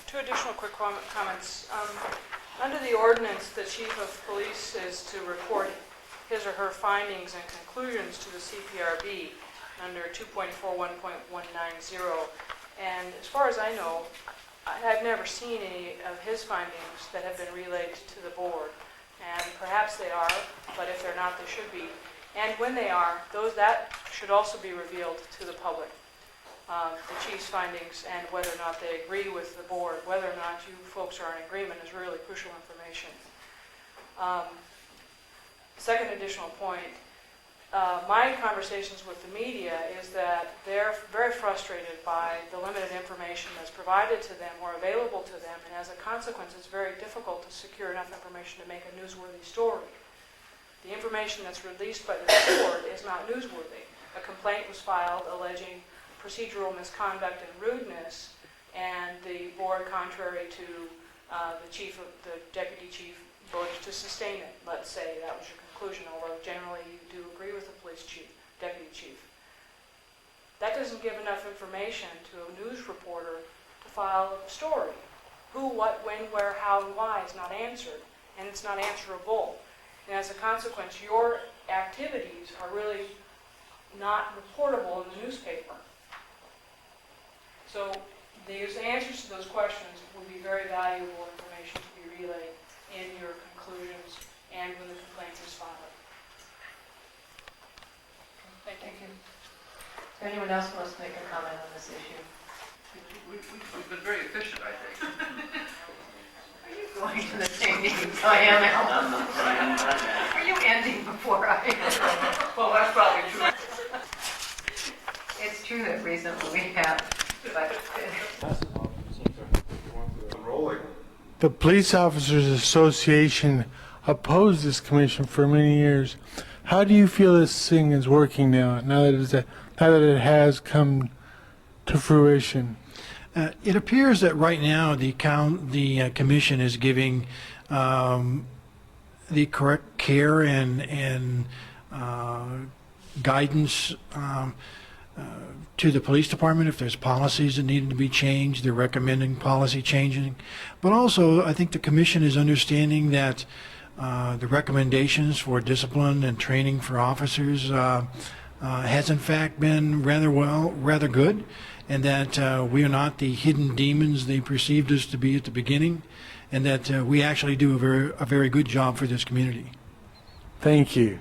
two additional quick comments. Under the ordinance, the chief of police is to report his or her findings and conclusions to the CPRB under 2.41.190. And as far as I know, I've never seen any of his findings that have been relayed to the board. And perhaps they are, but if they're not, they should be. And when they are, that should also be revealed to the public. The chief's findings and whether or not they agree with the board, whether or not you folks are in agreement is really crucial information. Second additional point, my conversations with the media is that they're very frustrated by the limited information that's provided to them or available to them, and as a consequence it's very difficult to secure enough information to make a newsworthy story. The information that's released by the board is not newsworthy. A complaint was filed alleging procedural misconduct and rudeness, and the board, contrary to the deputy chief, voted to sustain it. Let's say that was your conclusion, although generally you do agree with the police chief, deputy chief. That doesn't give enough information to a news reporter to file a story. Who, what, when, where, how, and why is not answered, and it's not answerable. And as a consequence, your activities are really not reportable in the newspaper. So these answers to those questions would be very valuable information to be relayed in your conclusions and when the complaint is filed. Thank you. If anyone else wants to make a comment on this issue? We've been very efficient, I think. Are you going to the same meetings I am, Alan? Are you ending before I am? Well, that's probably true. It's true that recently we have, but the Police Officers Association opposed this commission for many years. How do you feel this thing is working now that it has come to fruition? It appears that right now the commission is giving the correct care and guidance to the police department. If there's policies that need to be changed, they're recommending policy changing. But also, I think the commission is understanding that the recommendations for discipline and training for officers has in fact been rather good, and that we are not the hidden demons they perceived us to be at the beginning, and that we actually do a very good job for this community. Thank you.